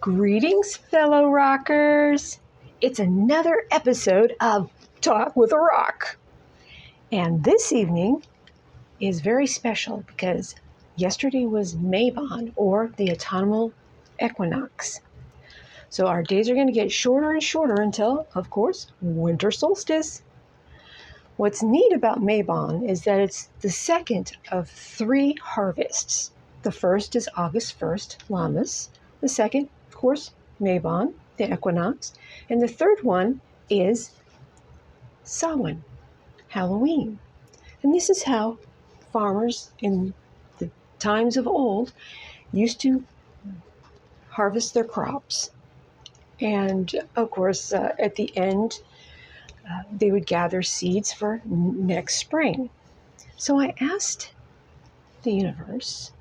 Greetings, fellow rockers. It's another episode of Talk with a Rock. And this evening is very special because yesterday was Mabon, or the autumnal equinox. So our days are going to get shorter and shorter until, of course, winter solstice. What's neat about Mabon is that it's the second of three harvests. The first is August 1st, Lammas. The second, of course, Mabon, the equinox. And the third one is Samhain, Halloween. And this is how farmers in the times of old used to harvest their crops. And of course, at the end, they would gather seeds for next spring. So I asked the universe,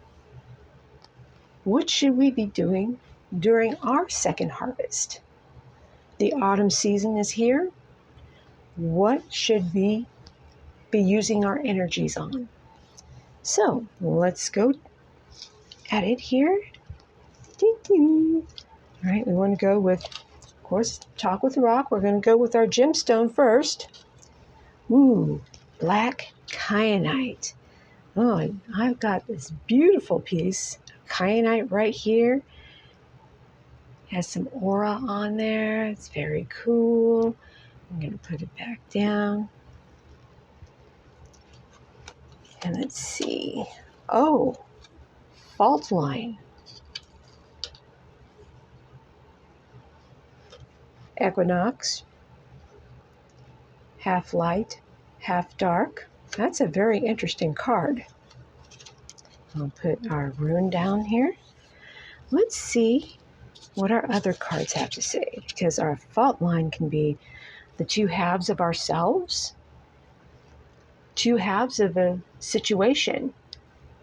what should we be doing during our second harvest? The autumn season is here. What should we be using our energies on? So let's go at it here. Ding, ding. All right, we want to go with, of course, Talk with the Rock. We're going to go with our gemstone first. Ooh, black kyanite. Oh, I've got this beautiful piece of kyanite right here. Has some aura on there. It's very cool. I'm going to put it back down. And let's see. Oh, fault line. Equinox. Half light, half dark. That's a very interesting card. I'll put our rune down here. Let's see what our other cards have to say, because our fault line can be the two halves of ourselves, two halves of a situation.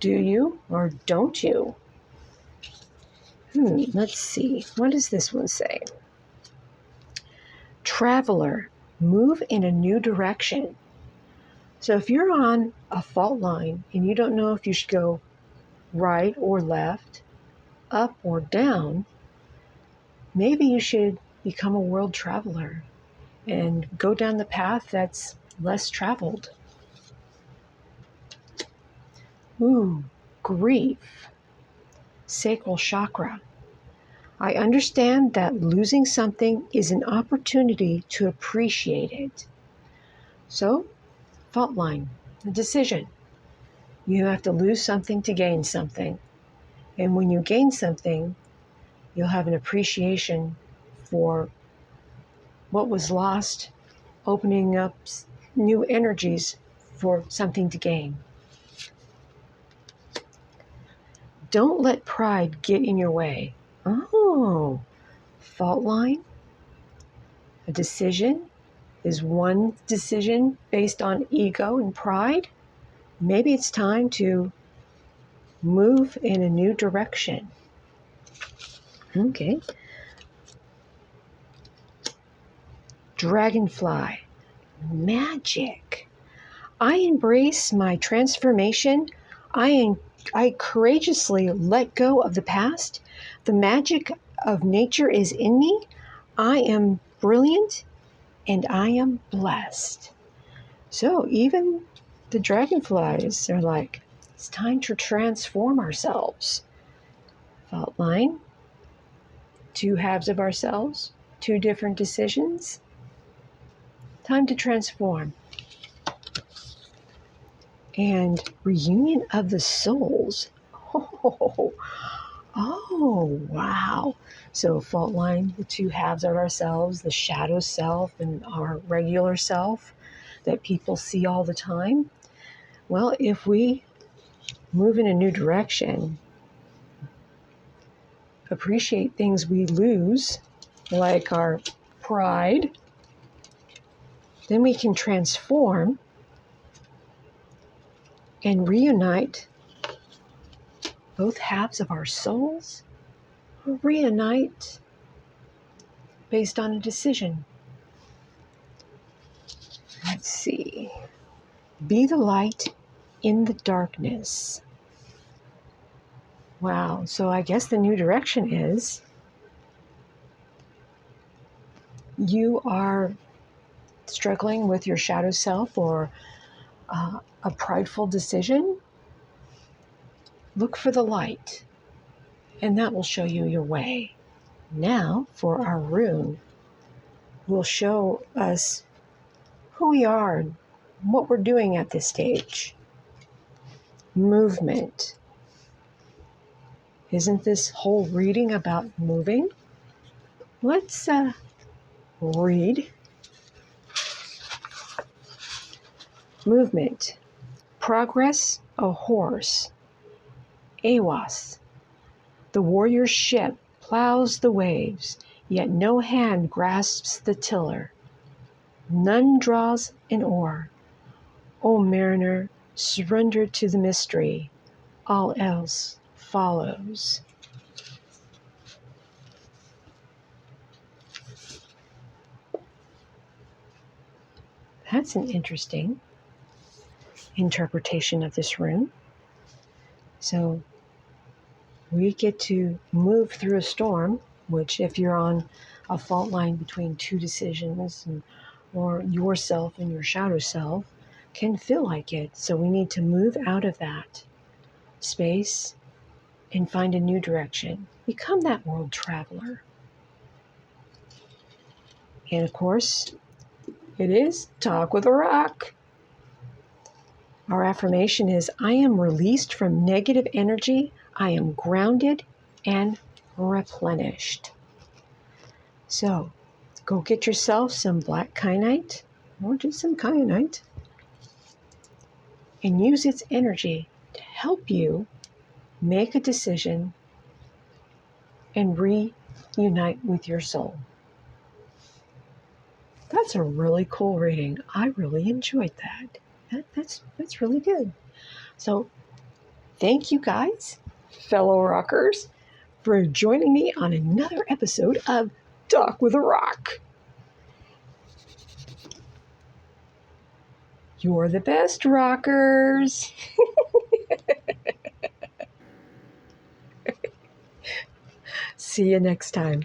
Do you or don't you? Let's see. What does this one say? Traveler, move in a new direction. So if you're on a fault line and you don't know if you should go right or left, up or down, maybe you should become a world traveler and go down the path that's less traveled. Ooh, grief. Sacral chakra. I understand that losing something is an opportunity to appreciate it. So, fault line, a decision. You have to lose something to gain something. And when you gain something, you'll have an appreciation for what was lost, opening up new energies for something to gain. Don't let pride get in your way. Oh, fault line. A decision is one decision based on ego and pride. Maybe it's time to move in a new direction. Okay. Dragonfly. Magic. I embrace my transformation. I courageously let go of the past. The magic of nature is in me. I am brilliant and I am blessed. So even the dragonflies are like, it's time to transform ourselves. Fault line. Two halves of ourselves, two different decisions. Time to transform. And reunion of the souls. Oh, wow. So fault line, the two halves of ourselves, the shadow self and our regular self that people see all the time. Well, if we move in a new direction, appreciate things we lose, like our pride, then we can transform and reunite both halves of our souls, or reunite based on a decision. Let's see. Be the light in the darkness. Wow, so I guess the new direction is you are struggling with your shadow self or a prideful decision, look for the light, and that will show you your way. Now, for our rune, will show us who we are and what we're doing at this stage. Movement. Isn't this whole reading about moving? Let's read. Movement. Progress, a horse. Awas. The warrior's ship plows the waves, yet no hand grasps the tiller. None draws an oar. O mariner, surrender to the mystery. All else follows. That's an interesting interpretation of this rune. So we get to move through a storm, which if you're on a fault line between two decisions or yourself and your shadow self, can feel like it. So we need to move out of that space and find a new direction. Become that world traveler. And of course, it is Talk with a Rock. Our affirmation is, I am released from negative energy. I am grounded and replenished. So, go get yourself some black kyanite or just some kyanite and use its energy to help you make a decision and reunite with your soul. That's a really cool reading. I really enjoyed that. That's really good. So, thank you guys, fellow rockers, for joining me on another episode of Talk with a Rock. You're the best, rockers. See you next time.